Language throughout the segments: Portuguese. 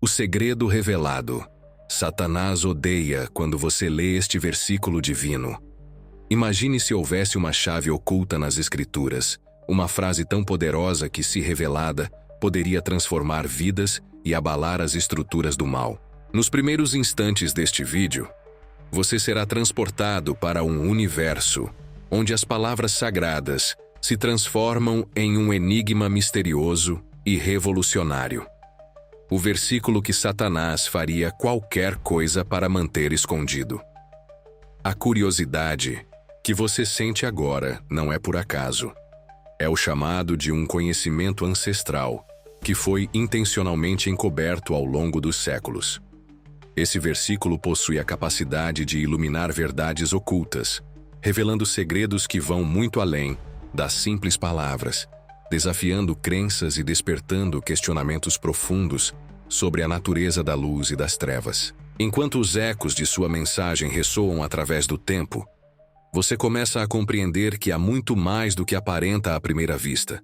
O segredo revelado. Satanás odeia quando você lê este versículo divino. Imagine se houvesse uma chave oculta nas Escrituras, uma frase tão poderosa que, se revelada, poderia transformar vidas e abalar as estruturas do mal. Nos primeiros instantes deste vídeo, você será transportado para um universo onde as palavras sagradas se transformam em um enigma misterioso e revolucionário. O versículo que Satanás faria qualquer coisa para manter escondido. A curiosidade que você sente agora não é por acaso. É o chamado de um conhecimento ancestral que foi intencionalmente encoberto ao longo dos séculos. Esse versículo possui a capacidade de iluminar verdades ocultas, revelando segredos que vão muito além das simples palavras, desafiando crenças e despertando questionamentos profundos sobre a natureza da luz e das trevas. Enquanto os ecos de sua mensagem ressoam através do tempo, você começa a compreender que há muito mais do que aparenta à primeira vista.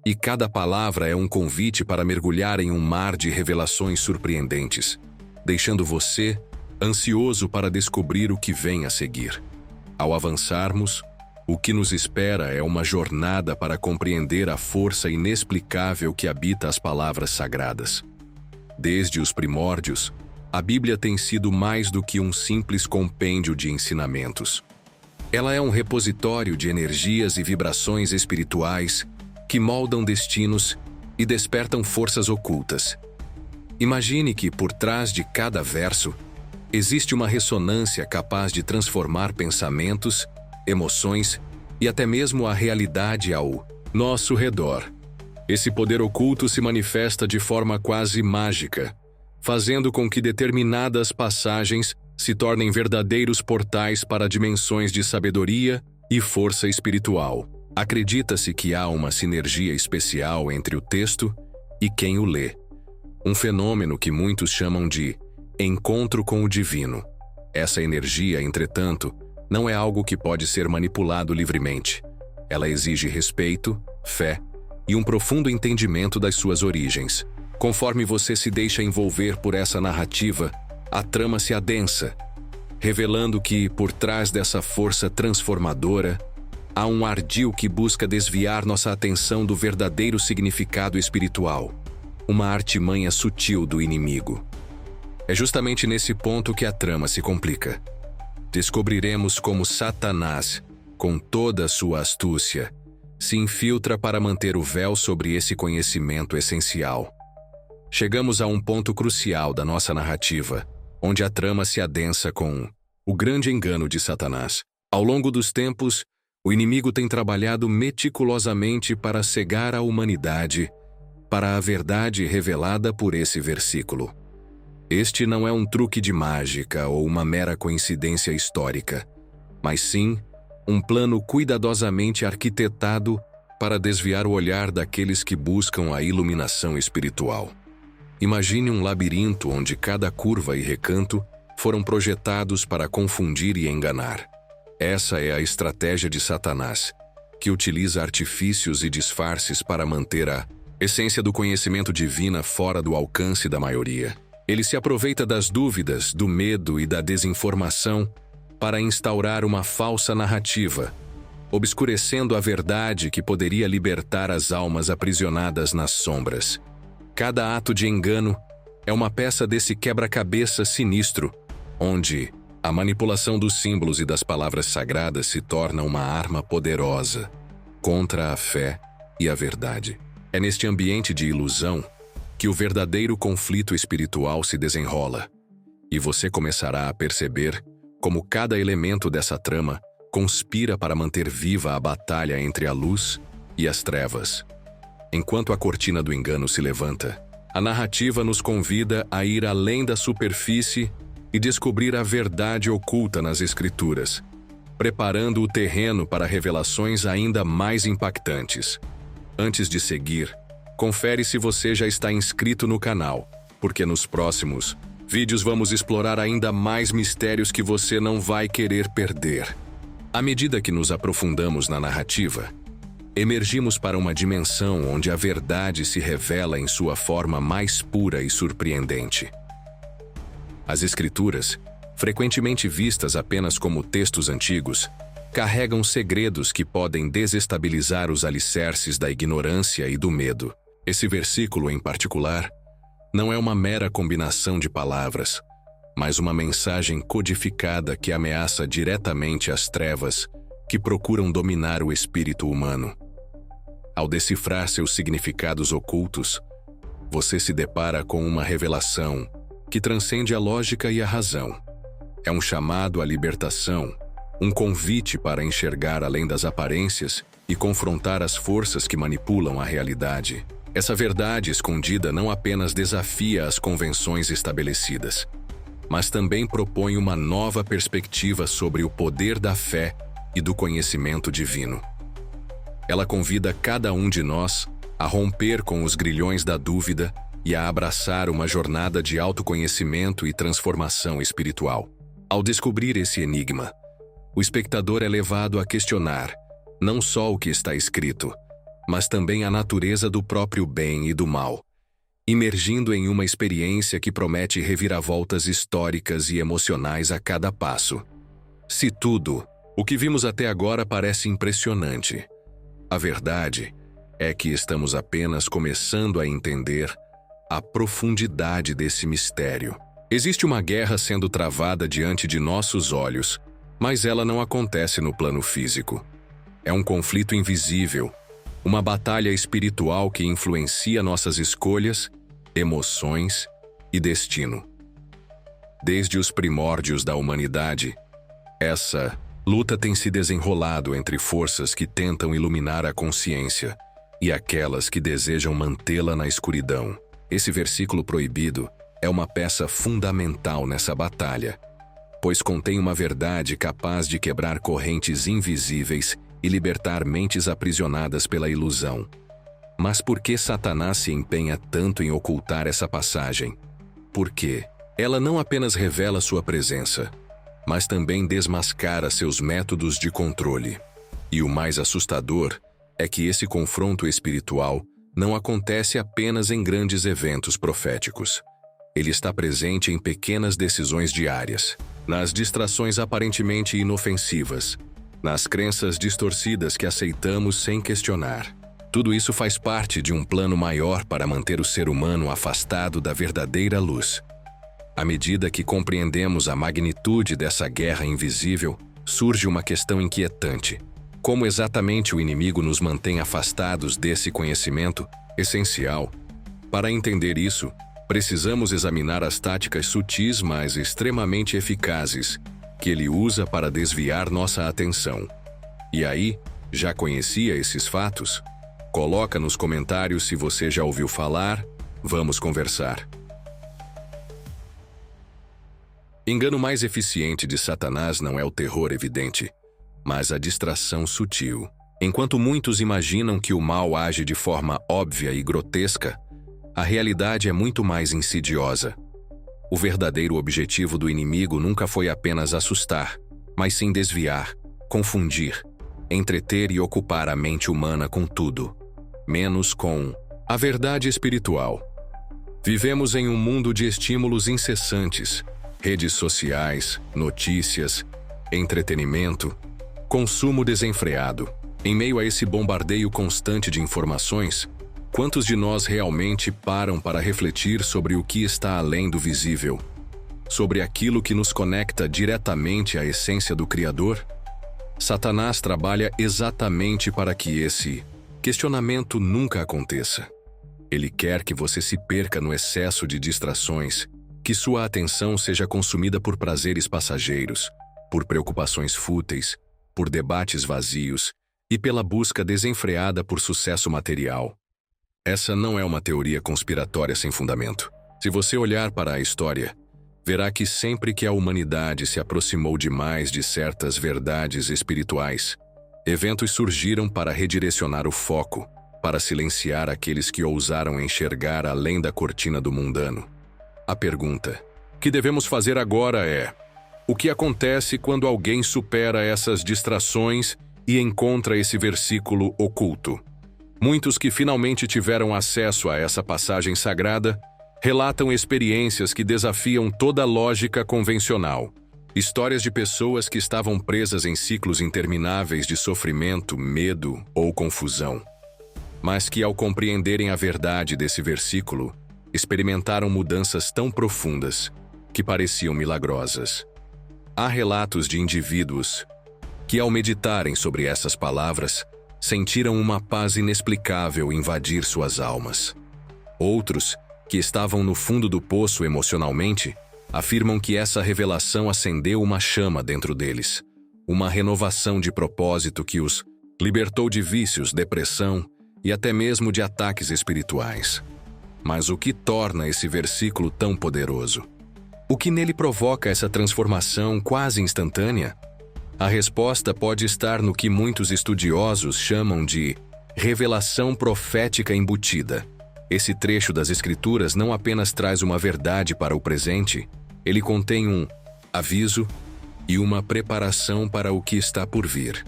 E cada palavra é um convite para mergulhar em um mar de revelações surpreendentes, deixando você ansioso para descobrir o que vem a seguir. Ao avançarmos, o que nos espera é uma jornada para compreender a força inexplicável que habita as palavras sagradas. Desde os primórdios, a Bíblia tem sido mais do que um simples compêndio de ensinamentos. Ela é um repositório de energias e vibrações espirituais que moldam destinos e despertam forças ocultas. Imagine que, por trás de cada verso, existe uma ressonância capaz de transformar pensamentos, emoções e até mesmo a realidade ao nosso redor. Esse poder oculto se manifesta de forma quase mágica, fazendo com que determinadas passagens se tornem verdadeiros portais para dimensões de sabedoria e força espiritual. Acredita-se que há uma sinergia especial entre o texto e quem o lê. Um fenômeno que muitos chamam de encontro com o divino. Essa energia, entretanto, não é algo que pode ser manipulado livremente. Ela exige respeito, fé e um profundo entendimento das suas origens. Conforme você se deixa envolver por essa narrativa, a trama se adensa, revelando que, por trás dessa força transformadora, há um ardil que busca desviar nossa atenção do verdadeiro significado espiritual, uma artimanha sutil do inimigo. É justamente nesse ponto que a trama se complica. Descobriremos como Satanás, com toda a sua astúcia, se infiltra para manter o véu sobre esse conhecimento essencial. Chegamos a um ponto crucial da nossa narrativa, onde a trama se adensa com o grande engano de Satanás. Ao longo dos tempos, o inimigo tem trabalhado meticulosamente para cegar a humanidade para a verdade revelada por esse versículo. Este não é um truque de mágica ou uma mera coincidência histórica, mas sim um plano cuidadosamente arquitetado para desviar o olhar daqueles que buscam a iluminação espiritual. Imagine um labirinto onde cada curva e recanto foram projetados para confundir e enganar. Essa é a estratégia de Satanás, que utiliza artifícios e disfarces para manter a essência do conhecimento divino fora do alcance da maioria. Ele se aproveita das dúvidas, do medo e da desinformação para instaurar uma falsa narrativa, obscurecendo a verdade que poderia libertar as almas aprisionadas nas sombras. Cada ato de engano é uma peça desse quebra-cabeça sinistro, onde a manipulação dos símbolos e das palavras sagradas se torna uma arma poderosa contra a fé e a verdade. É neste ambiente de ilusão que o verdadeiro conflito espiritual se desenrola, e você começará a perceber como cada elemento dessa trama conspira para manter viva a batalha entre a luz e as trevas. Enquanto a cortina do engano se levanta, a narrativa nos convida a ir além da superfície e descobrir a verdade oculta nas Escrituras, preparando o terreno para revelações ainda mais impactantes. Antes de seguir, confere se você já está inscrito no canal, porque nos próximos vídeos vamos explorar ainda mais mistérios que você não vai querer perder. À medida que nos aprofundamos na narrativa, Emergimos para uma dimensão onde a verdade se revela em sua forma mais pura e surpreendente. As Escrituras, frequentemente vistas apenas como textos antigos, carregam segredos que podem desestabilizar os alicerces da ignorância e do medo. Esse versículo, em particular, não é uma mera combinação de palavras, mas uma mensagem codificada que ameaça diretamente as trevas que procuram dominar o espírito humano. Ao decifrar seus significados ocultos, você se depara com uma revelação que transcende a lógica e a razão. É um chamado à libertação, um convite para enxergar além das aparências e confrontar as forças que manipulam a realidade. Essa verdade escondida não apenas desafia as convenções estabelecidas, mas também propõe uma nova perspectiva sobre o poder da fé e do conhecimento divino. Ela convida cada um de nós a romper com os grilhões da dúvida e a abraçar uma jornada de autoconhecimento e transformação espiritual. Ao descobrir esse enigma, o espectador é levado a questionar não só o que está escrito, mas também a natureza do próprio bem e do mal, imergindo em uma experiência que promete reviravoltas históricas e emocionais a cada passo. Se tudo o que vimos até agora parece impressionante, a verdade é que estamos apenas começando a entender a profundidade desse mistério. Existe uma guerra sendo travada diante de nossos olhos, mas ela não acontece no plano físico. É um conflito invisível, uma batalha espiritual que influencia nossas escolhas, emoções e destino. Desde os primórdios da humanidade, essa luta tem se desenrolado entre forças que tentam iluminar a consciência e aquelas que desejam mantê-la na escuridão. Esse versículo proibido é uma peça fundamental nessa batalha, pois contém uma verdade capaz de quebrar correntes invisíveis e libertar mentes aprisionadas pela ilusão. Mas por que Satanás se empenha tanto em ocultar essa passagem? Porque ela não apenas revela sua presença, mas também desmascara seus métodos de controle. E o mais assustador é que esse confronto espiritual não acontece apenas em grandes eventos proféticos. Ele está presente em pequenas decisões diárias, nas distrações aparentemente inofensivas, nas crenças distorcidas que aceitamos sem questionar. Tudo isso faz parte de um plano maior para manter o ser humano afastado da verdadeira luz. À medida que compreendemos a magnitude dessa guerra invisível, surge uma questão inquietante. Como exatamente o inimigo nos mantém afastados desse conhecimento essencial? Para entender isso, precisamos examinar as táticas sutis, mas extremamente eficazes, que ele usa para desviar nossa atenção. E aí, já conhecia esses fatos? Coloca nos comentários se você já ouviu falar, vamos conversar. Engano mais eficiente de Satanás não é o terror evidente, mas a distração sutil. Enquanto muitos imaginam que o mal age de forma óbvia e grotesca, a realidade é muito mais insidiosa. O verdadeiro objetivo do inimigo nunca foi apenas assustar, mas sim desviar, confundir, entreter e ocupar a mente humana com tudo, menos com a verdade espiritual. Vivemos em um mundo de estímulos incessantes, redes sociais, notícias, entretenimento, consumo desenfreado. Em meio a esse bombardeio constante de informações, quantos de nós realmente param para refletir sobre o que está além do visível? Sobre aquilo que nos conecta diretamente à essência do Criador? Satanás trabalha exatamente para que esse questionamento nunca aconteça. Ele quer que você se perca no excesso de distrações, que sua atenção seja consumida por prazeres passageiros, por preocupações fúteis, por debates vazios e pela busca desenfreada por sucesso material. Essa não é uma teoria conspiratória sem fundamento. Se você olhar para a história, verá que sempre que a humanidade se aproximou demais de certas verdades espirituais, eventos surgiram para redirecionar o foco, para silenciar aqueles que ousaram enxergar além da cortina do mundano. A pergunta que devemos fazer agora é: o que acontece quando alguém supera essas distrações e encontra esse versículo oculto. Muitos que finalmente tiveram acesso a essa passagem sagrada relatam experiências que desafiam toda a lógica convencional. Histórias de pessoas que estavam presas em ciclos intermináveis de sofrimento, medo ou confusão, mas que, ao compreenderem a verdade desse versículo, experimentaram mudanças tão profundas que pareciam milagrosas. Há relatos de indivíduos que, ao meditarem sobre essas palavras, sentiram uma paz inexplicável invadir suas almas. Outros, que estavam no fundo do poço emocionalmente, afirmam que essa revelação acendeu uma chama dentro deles, uma renovação de propósito que os libertou de vícios, depressão e até mesmo de ataques espirituais. Mas o que torna esse versículo tão poderoso? O que nele provoca essa transformação quase instantânea? A resposta pode estar no que muitos estudiosos chamam de revelação profética embutida. Esse trecho das Escrituras não apenas traz uma verdade para o presente, ele contém um aviso e uma preparação para o que está por vir.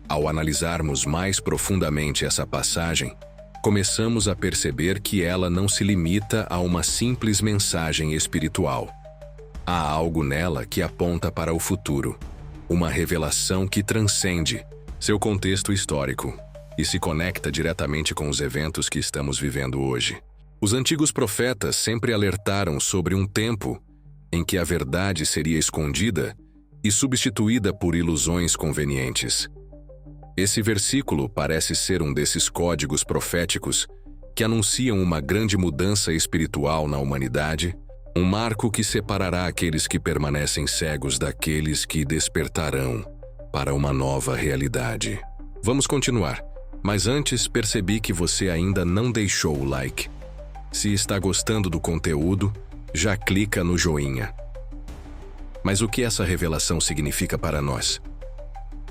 Ao analisarmos mais profundamente essa passagem, começamos a perceber que ela não se limita a uma simples mensagem espiritual. Há algo nela que aponta para o futuro, uma revelação que transcende seu contexto histórico e se conecta diretamente com os eventos que estamos vivendo hoje. Os antigos profetas sempre alertaram sobre um tempo em que a verdade seria escondida e substituída por ilusões convenientes. Esse versículo parece ser um desses códigos proféticos que anunciam uma grande mudança espiritual na humanidade, um marco que separará aqueles que permanecem cegos daqueles que despertarão para uma nova realidade. Vamos continuar, mas antes percebi que você ainda não deixou o like. Se está gostando do conteúdo, já clica no joinha. Mas o que essa revelação significa para nós?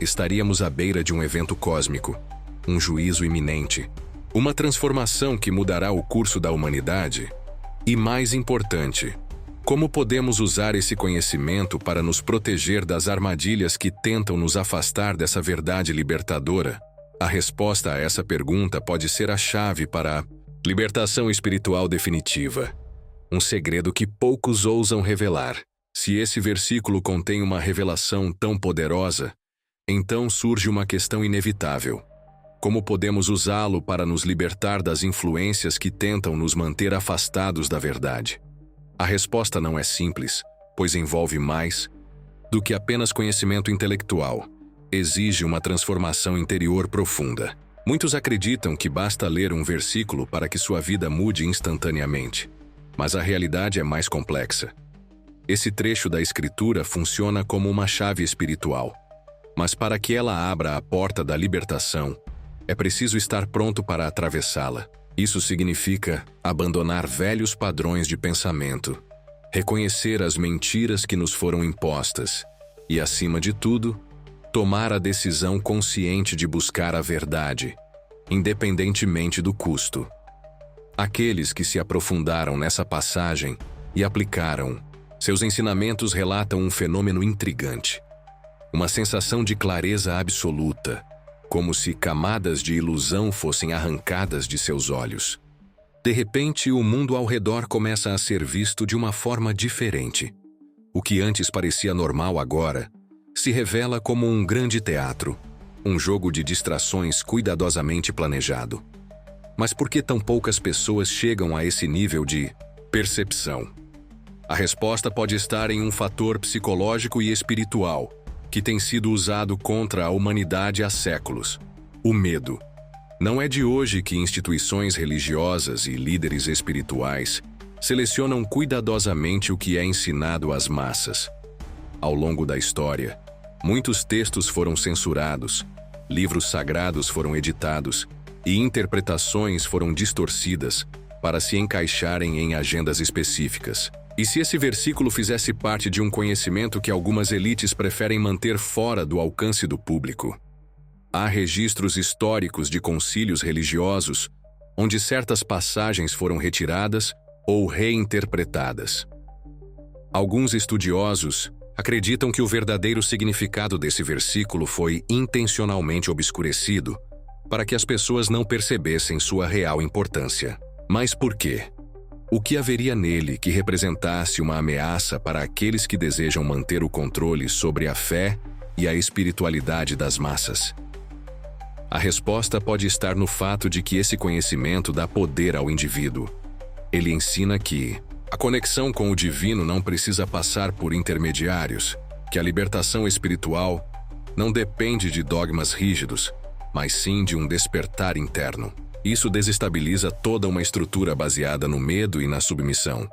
Estaríamos à beira de um evento cósmico, um juízo iminente, uma transformação que mudará o curso da humanidade. E mais importante, como podemos usar esse conhecimento para nos proteger das armadilhas que tentam nos afastar dessa verdade libertadora? A resposta a essa pergunta pode ser a chave para a libertação espiritual definitiva. Um segredo que poucos ousam revelar. Se esse versículo contém uma revelação tão poderosa, então surge uma questão inevitável. Como podemos usá-lo para nos libertar das influências que tentam nos manter afastados da verdade? A resposta não é simples, pois envolve mais do que apenas conhecimento intelectual. Exige uma transformação interior profunda. Muitos acreditam que basta ler um versículo para que sua vida mude instantaneamente. Mas a realidade é mais complexa. Esse trecho da Escritura funciona como uma chave espiritual. Mas para que ela abra a porta da libertação, é preciso estar pronto para atravessá-la. Isso significa abandonar velhos padrões de pensamento, reconhecer as mentiras que nos foram impostas e, acima de tudo, tomar a decisão consciente de buscar a verdade, independentemente do custo. Aqueles que se aprofundaram nessa passagem e aplicaram seus ensinamentos relatam um fenômeno intrigante. Uma sensação de clareza absoluta, como se camadas de ilusão fossem arrancadas de seus olhos. De repente, o mundo ao redor começa a ser visto de uma forma diferente. O que antes parecia normal agora se revela como um grande teatro, um jogo de distrações cuidadosamente planejado. Mas por que tão poucas pessoas chegam a esse nível de percepção? A resposta pode estar em um fator psicológico e espiritual que tem sido usado contra a humanidade há séculos: o medo. Não é de hoje que instituições religiosas e líderes espirituais selecionam cuidadosamente o que é ensinado às massas. Ao longo da história, muitos textos foram censurados, livros sagrados foram editados e interpretações foram distorcidas para se encaixarem em agendas específicas. E se esse versículo fizesse parte de um conhecimento que algumas elites preferem manter fora do alcance do público? Há registros históricos de concílios religiosos onde certas passagens foram retiradas ou reinterpretadas. Alguns estudiosos acreditam que o verdadeiro significado desse versículo foi intencionalmente obscurecido para que as pessoas não percebessem sua real importância. Mas por quê? O que haveria nele que representasse uma ameaça para aqueles que desejam manter o controle sobre a fé e a espiritualidade das massas? A resposta pode estar no fato de que esse conhecimento dá poder ao indivíduo. Ele ensina que a conexão com o divino não precisa passar por intermediários, que a libertação espiritual não depende de dogmas rígidos, mas sim de um despertar interno. Isso desestabiliza toda uma estrutura baseada no medo e na submissão.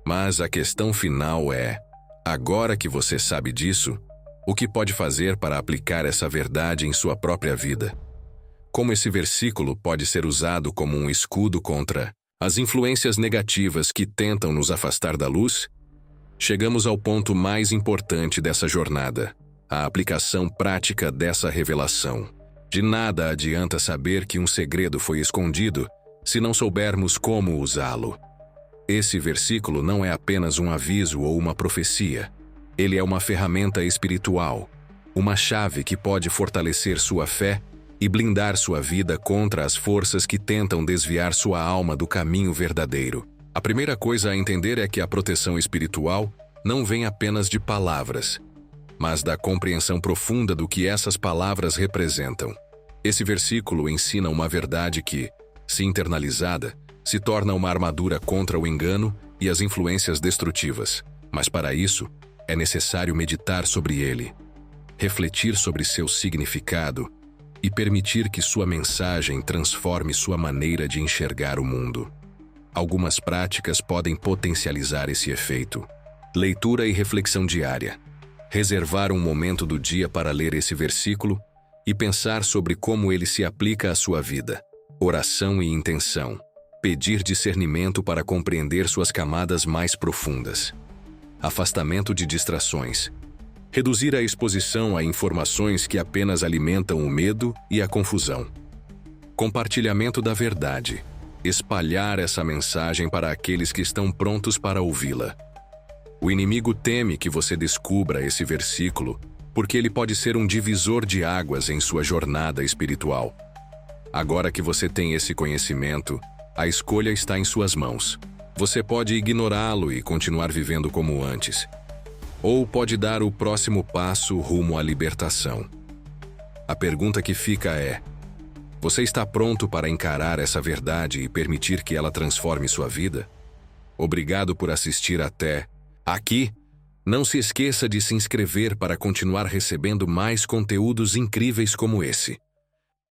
Mas a questão final é: agora que você sabe disso, o que pode fazer para aplicar essa verdade em sua própria vida? Como esse versículo pode ser usado como um escudo contra as influências negativas que tentam nos afastar da luz? Chegamos ao ponto mais importante dessa jornada: a aplicação prática dessa revelação. De nada adianta saber que um segredo foi escondido se não soubermos como usá-lo. Esse versículo não é apenas um aviso ou uma profecia. Ele é uma ferramenta espiritual, uma chave que pode fortalecer sua fé e blindar sua vida contra as forças que tentam desviar sua alma do caminho verdadeiro. A primeira coisa a entender é que a proteção espiritual não vem apenas de palavras, mas da compreensão profunda do que essas palavras representam. Esse versículo ensina uma verdade que, se internalizada, se torna uma armadura contra o engano e as influências destrutivas. Mas para isso, é necessário meditar sobre ele, refletir sobre seu significado e permitir que sua mensagem transforme sua maneira de enxergar o mundo. Algumas práticas podem potencializar esse efeito. Leitura e reflexão diária. Reservar um momento do dia para ler esse versículo e pensar sobre como ele se aplica à sua vida. Oração e intenção. Pedir discernimento para compreender suas camadas mais profundas. Afastamento de distrações. Reduzir a exposição a informações que apenas alimentam o medo e a confusão. Compartilhamento da verdade. Espalhar essa mensagem para aqueles que estão prontos para ouvi-la. O inimigo teme que você descubra esse versículo, porque ele pode ser um divisor de águas em sua jornada espiritual. Agora que você tem esse conhecimento, a escolha está em suas mãos. Você pode ignorá-lo e continuar vivendo como antes, ou pode dar o próximo passo rumo à libertação. A pergunta que fica é: você está pronto para encarar essa verdade e permitir que ela transforme sua vida? Obrigado por assistir até aqui. Não se esqueça de se inscrever para continuar recebendo mais conteúdos incríveis como esse.